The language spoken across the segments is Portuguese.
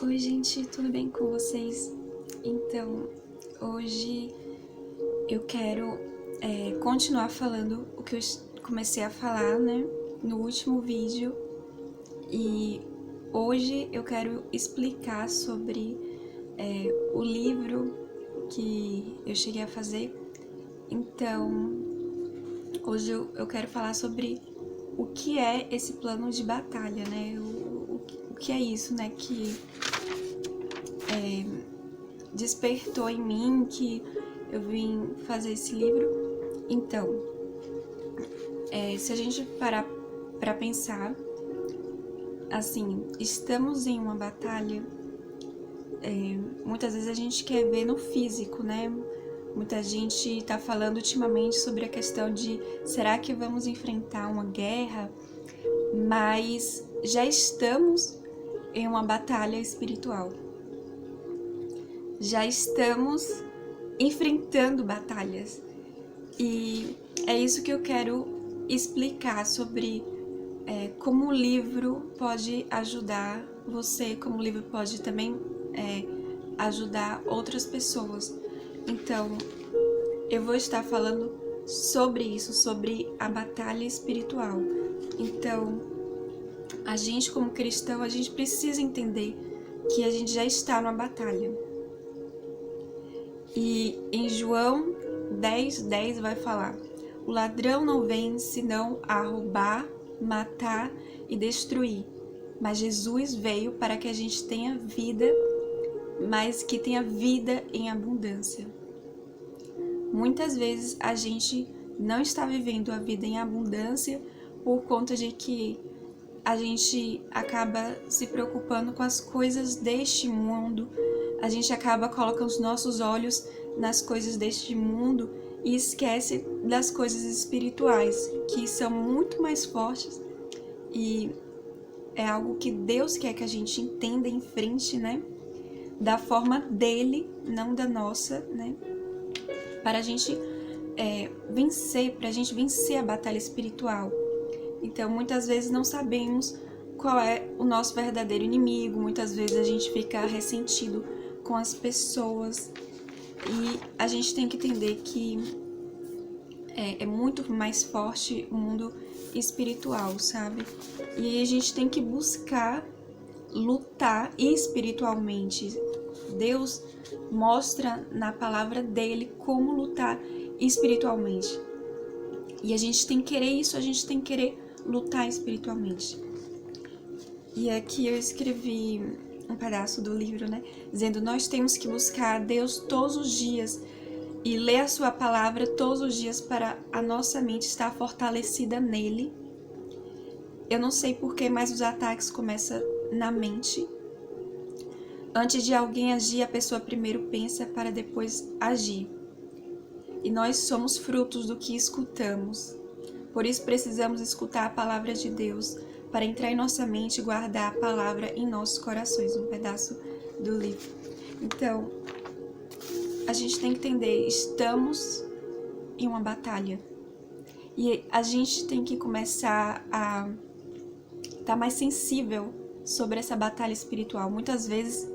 Oi gente, tudo bem com vocês? Então, hoje eu quero continuar falando o que eu comecei a falar, né, no último vídeo. E hoje eu quero explicar sobre o livro que eu cheguei a fazer. Então, hoje eu quero falar sobre o que é esse plano de batalha, né? O que é isso, né, que despertou em mim, que eu vim fazer esse livro. Então, se a gente parar pra pensar, assim, estamos em uma batalha, muitas vezes a gente quer ver no físico, né? Muita gente tá falando ultimamente sobre a questão de será que vamos enfrentar uma guerra? Mas já estamos em uma batalha espiritual. Já estamos enfrentando batalhas. E é isso que eu quero explicar sobre como o livro pode ajudar você, como o livro pode também ajudar outras pessoas. Então, eu vou estar falando sobre isso, sobre a batalha espiritual. Então, a gente como cristão, a gente precisa entender que a gente já está numa batalha. E em João 10:10 vai falar: o ladrão não vem senão a roubar, matar e destruir. Mas Jesus veio para que a gente tenha vida, mas que tenha vida em abundância. Muitas vezes a gente não está vivendo a vida em abundância por conta de que a gente acaba se preocupando com as coisas deste mundo, a gente acaba colocando os nossos olhos nas coisas deste mundo e esquece das coisas espirituais, que são muito mais fortes e é algo que Deus quer que a gente entenda em frente, né? Da forma dele, não da nossa, né? Para a gente vencer, para a gente vencer a batalha espiritual. Então, muitas vezes não sabemos qual é o nosso verdadeiro inimigo, muitas vezes a gente fica ressentido com as pessoas e a gente tem que entender que é muito mais forte o mundo espiritual, sabe? E a gente tem que buscar lutar espiritualmente. Deus mostra na palavra dele como lutar espiritualmente. E a gente tem que querer isso, a gente tem que querer lutar espiritualmente. E aqui eu escrevi um pedaço do livro, né? Dizendo: nós temos que buscar a Deus todos os dias e ler a sua palavra todos os dias para a nossa mente estar fortalecida nele. Eu não sei porquê, mas os ataques começam na mente. Antes de alguém agir, a pessoa primeiro pensa para depois agir. E nós somos frutos do que escutamos. Por isso precisamos escutar a palavra de Deus, para entrar em nossa mente e guardar a palavra em nossos corações. Um pedaço do livro. Então, a gente tem que entender, estamos em uma batalha. E a gente tem que começar a estar mais sensível sobre essa batalha espiritual. Muitas vezes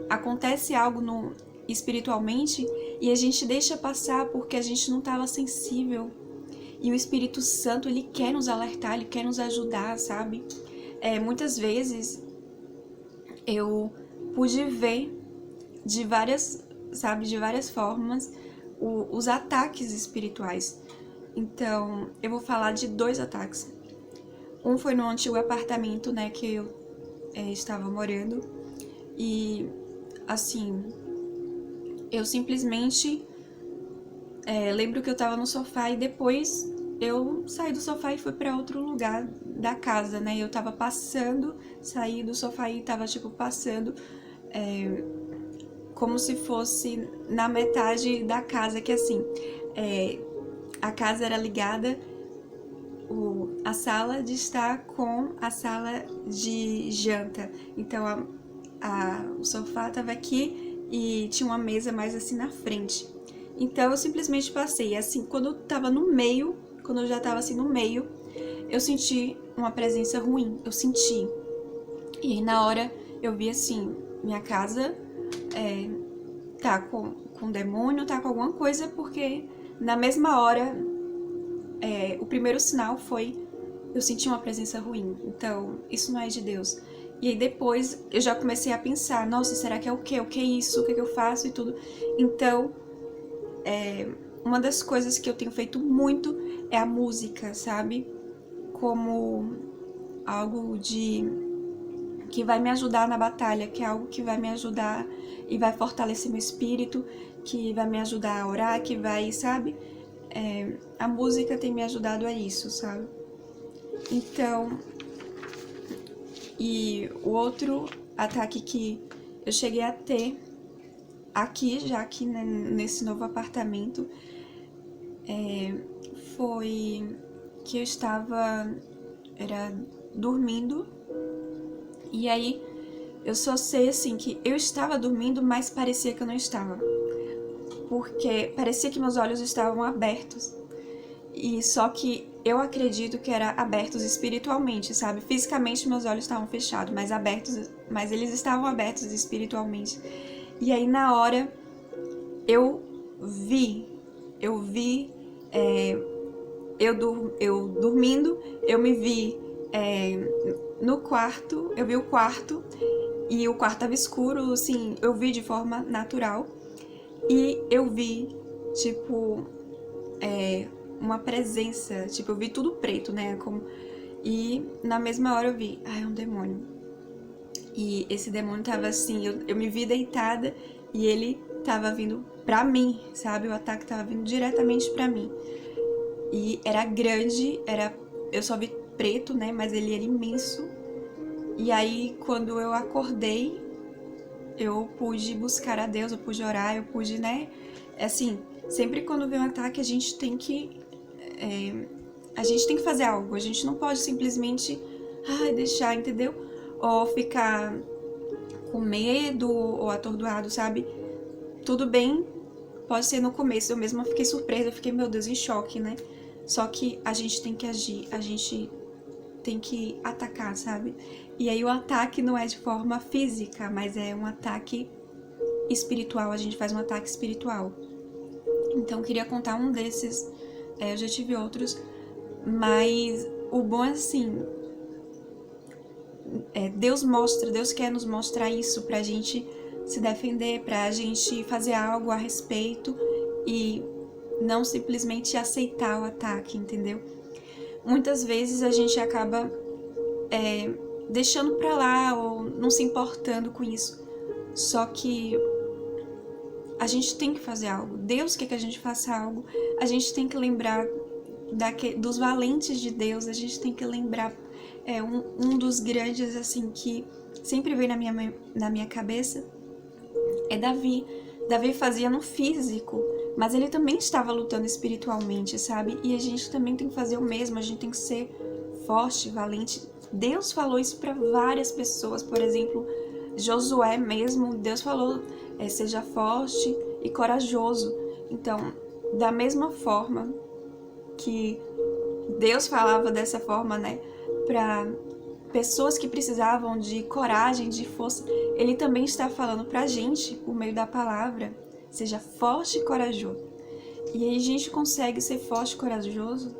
acontece algo espiritualmente e a gente deixa passar porque a gente não estava sensível. E o Espírito Santo, ele quer nos alertar, ele quer nos ajudar, sabe? Muitas vezes eu pude ver de várias formas os ataques espirituais. Então, eu vou falar de 2 ataques. Um foi no antigo apartamento, né, que eu estava morando. E, assim, eu simplesmente lembro que eu tava no sofá e depois eu saí do sofá e fui pra outro lugar da casa, né? Eu tava passando, saí do sofá e tava, tipo, passando como se fosse na metade da casa, que assim, a casa era ligada, a sala de estar com a sala de janta. Então, o sofá tava aqui e tinha uma mesa mais assim na frente. Então, eu simplesmente passei. Assim, quando eu já tava assim no meio, eu senti uma presença ruim. Eu senti. E aí, na hora, eu vi assim, minha casa tá com demônio, tá com alguma coisa, porque na mesma hora, o primeiro sinal foi, eu senti uma presença ruim, então isso não é de Deus. E aí depois eu já comecei a pensar, nossa, será que é o quê? O que é isso? O que é que eu faço e tudo? Então, uma das coisas que eu tenho feito muito é a música, sabe? Como algo que vai me ajudar na batalha, que é algo que vai me ajudar e vai fortalecer meu espírito, que vai me ajudar a orar, que vai, sabe? A música tem me ajudado a isso, sabe? Então, e o outro ataque que eu cheguei a ter aqui, já aqui nesse novo apartamento, foi que eu era dormindo, e aí eu só sei assim que eu estava dormindo, mas parecia que eu não estava, porque parecia que meus olhos estavam abertos, e só que eu acredito que era abertos espiritualmente, sabe? Fisicamente meus olhos estavam fechados, mas eles estavam abertos espiritualmente. E aí na hora eu vi, eu dormindo, eu me vi no quarto, eu vi o quarto, e o quarto estava escuro, assim, eu vi de forma natural, e eu vi, tipo, uma presença, tipo, eu vi tudo preto, né, e na mesma hora eu vi, é um demônio. E esse demônio tava assim, eu me vi deitada, e ele tava vindo pra mim, sabe, o ataque tava vindo diretamente pra mim. E era grande, eu só vi preto, né, mas ele era imenso. E aí, quando eu acordei, eu pude buscar a Deus, eu pude orar, eu pude, né, assim, sempre quando vem um ataque, a gente tem que fazer algo, a gente não pode simplesmente, deixar, entendeu? Ou ficar com medo ou atordoado, sabe? Tudo bem, pode ser no começo, eu mesma fiquei surpresa, eu fiquei, meu Deus, em choque, né? Só que a gente tem que agir, a gente tem que atacar, sabe? E aí o ataque não é de forma física, mas é um ataque espiritual, a gente faz um ataque espiritual. Então eu queria contar um desses, eu já tive outros, mas o bom é assim, Deus quer nos mostrar isso pra gente se defender, pra gente fazer algo a respeito e não simplesmente aceitar o ataque, entendeu? Muitas vezes a gente acaba deixando pra lá ou não se importando com isso. Só que a gente tem que fazer algo. Deus quer que a gente faça algo. A gente tem que lembrar dos valentes de Deus. A gente tem que lembrar um dos grandes assim que sempre vem na minha cabeça é Davi. Davi fazia no físico, mas ele também estava lutando espiritualmente, sabe? E a gente também tem que fazer o mesmo, a gente tem que ser forte, valente. Deus falou isso para várias pessoas, por exemplo, Josué mesmo, Deus falou, seja forte e corajoso. Então, da mesma forma que Deus falava dessa forma, né, para pessoas que precisavam de coragem, de força, Ele também está falando pra gente, por meio da palavra, seja forte e corajoso. E aí a gente consegue ser forte e corajoso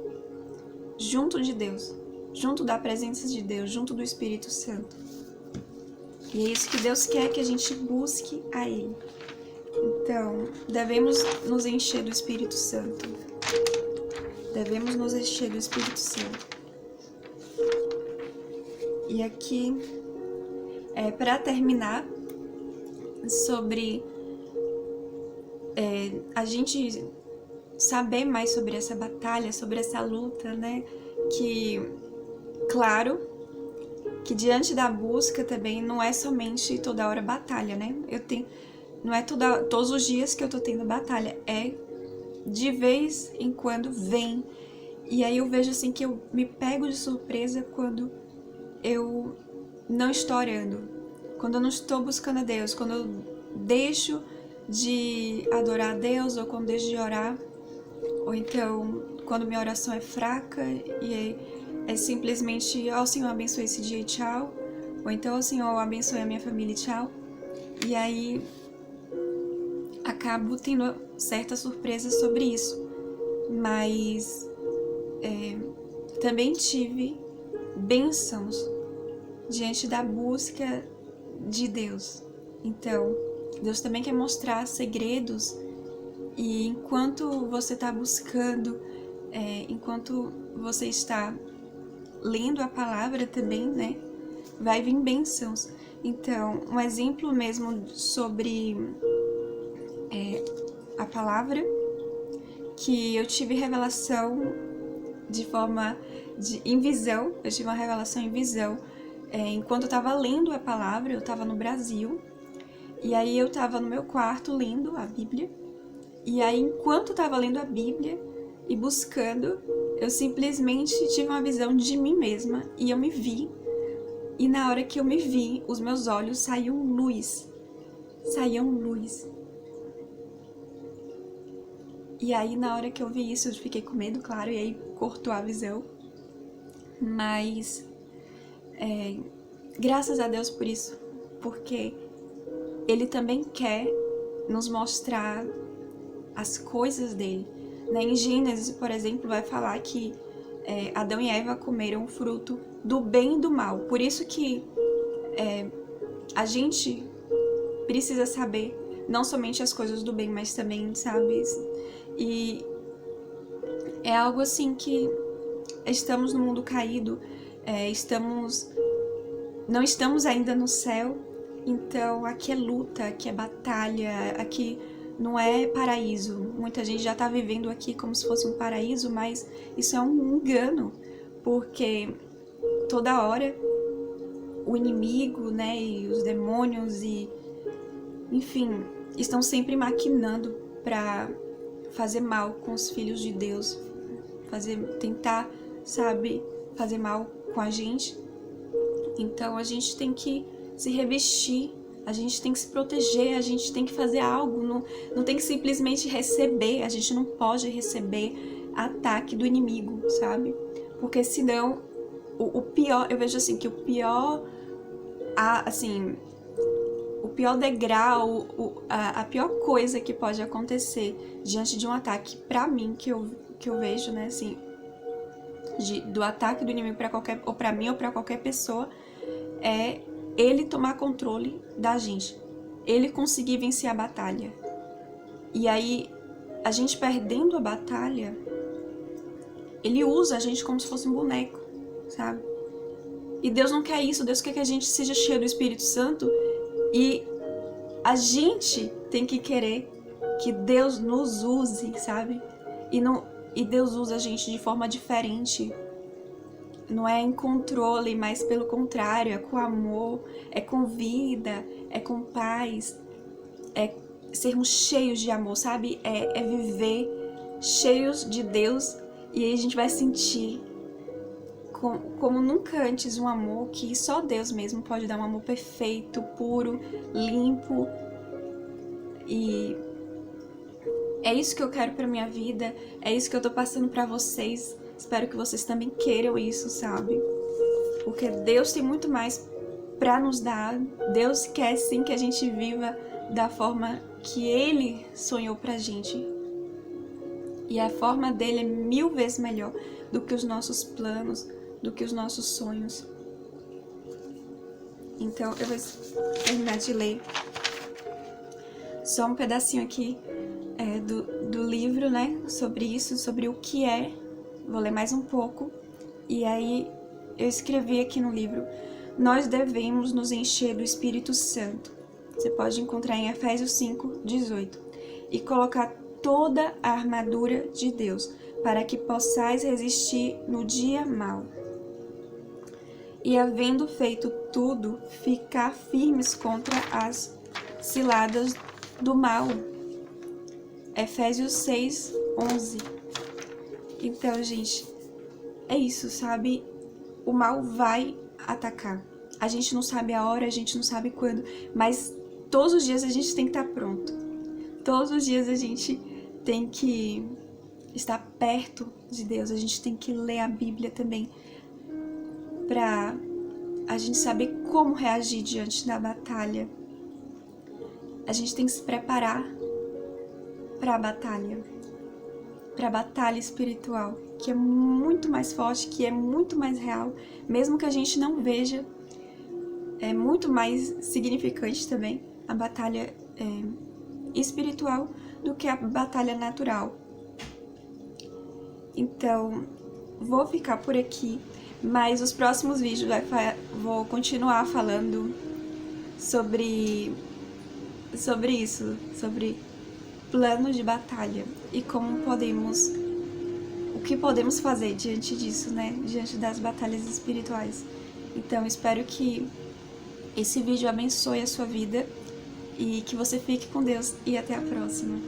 junto de Deus, junto da presença de Deus, junto do Espírito Santo. E é isso que Deus quer, que a gente busque a Ele. Então, devemos nos encher do Espírito Santo. Devemos nos encher do Espírito Santo. E aqui, para terminar, sobre a gente saber mais sobre essa batalha, sobre essa luta, né? Que, claro, que diante da busca também não é somente toda hora batalha, né? Não é todos os dias que eu tô tendo batalha, é de vez em quando vem. E aí eu vejo assim que eu me pego de surpresa quando eu não estou orando, quando eu não estou buscando a Deus, quando eu deixo de adorar a Deus, ou quando deixo de orar, ou então quando minha oração é fraca e é simplesmente, Senhor, abençoe esse dia e tchau, Ou então, Senhor, abençoe a minha família e tchau. E aí acabo tendo certas surpresas sobre isso. Mas também tive bênçãos diante da busca de Deus. Então, Deus também quer mostrar segredos, e enquanto você está buscando, enquanto você está lendo a palavra também, né, vai vir bênçãos. Então, um exemplo mesmo sobre a palavra, que eu tive revelação em visão, eu tive uma revelação em visão, enquanto eu estava lendo a palavra. Eu estava no Brasil, e aí eu estava no meu quarto lendo a Bíblia, e aí enquanto eu estava lendo a Bíblia e buscando, eu simplesmente tive uma visão de mim mesma, e eu me vi, e na hora que eu me vi, os meus olhos saíam luz. E aí, na hora que eu vi isso, eu fiquei com medo, claro, e aí cortou a visão. Mas, graças a Deus por isso, porque Ele também quer nos mostrar as coisas dele. Em Gênesis, por exemplo, vai falar que Adão e Eva comeram o fruto do bem e do mal. Por isso que a gente precisa saber não somente as coisas do bem, mas também, sabe? E é algo assim que estamos no mundo caído, não estamos ainda no céu, então aqui é luta, aqui é batalha, aqui não é paraíso. Muita gente já está vivendo aqui como se fosse um paraíso, mas isso é um engano, porque toda hora o inimigo, né, e os demônios e enfim, estão sempre maquinando para fazer mal com os filhos de Deus, tentar, sabe, fazer mal com a gente. Então a gente tem que se revestir, a gente tem que se proteger, a gente tem que fazer algo, não tem que simplesmente receber. A gente não pode receber ataque do inimigo, sabe? Porque senão, o pior, eu vejo assim, que o pior degrau, a pior coisa que pode acontecer diante de um ataque, pra mim, que eu vejo, né, assim, do ataque do inimigo pra mim ou pra qualquer pessoa, é ele tomar controle da gente, ele conseguir vencer a batalha. E aí, a gente perdendo a batalha, ele usa a gente como se fosse um boneco, sabe? E Deus não quer isso. Deus quer que a gente seja cheio do Espírito Santo, e a gente tem que querer que Deus nos use, sabe? E Deus usa a gente de forma diferente. Não é em controle, mas pelo contrário, é com amor, é com vida, é com paz, é sermos cheios de amor, sabe? É viver cheios de Deus, e aí a gente vai sentir como nunca antes um amor que só Deus mesmo pode dar, um amor perfeito, puro, limpo. E é isso que eu quero pra minha vida, é isso que eu tô passando pra vocês. Espero que vocês também queiram isso, sabe? Porque Deus tem muito mais pra nos dar. Deus quer sim que a gente viva da forma que Ele sonhou pra gente. E a forma dele é 1000 vezes melhor do que os nossos planos, do que os nossos sonhos. Então eu vou terminar de ler só um pedacinho aqui do livro, né? Sobre isso, sobre o que é. Vou ler mais um pouco. E aí eu escrevi aqui no livro: nós devemos nos encher do Espírito Santo. Você pode encontrar em Efésios 5:18. E colocar toda a armadura de Deus, para que possais resistir no dia mau. E havendo feito tudo, ficar firmes contra as ciladas do mal. Efésios 6:11. Então, gente, é isso, sabe? O mal vai atacar. A gente não sabe a hora, a gente não sabe quando, mas todos os dias a gente tem que estar pronto. Todos os dias a gente tem que estar perto de Deus, a gente tem que ler a Bíblia também, para a gente saber como reagir diante da batalha. A gente tem que se preparar para a batalha espiritual, que é muito mais forte, que é muito mais real, mesmo que a gente não veja, é muito mais significante também a batalha espiritual do que a batalha natural. Então, vou ficar por aqui, mas os próximos vídeos vou continuar falando sobre isso, sobre plano de batalha e o que podemos fazer diante disso, né? Diante das batalhas espirituais. Então, espero que esse vídeo abençoe a sua vida e que você fique com Deus e até a próxima.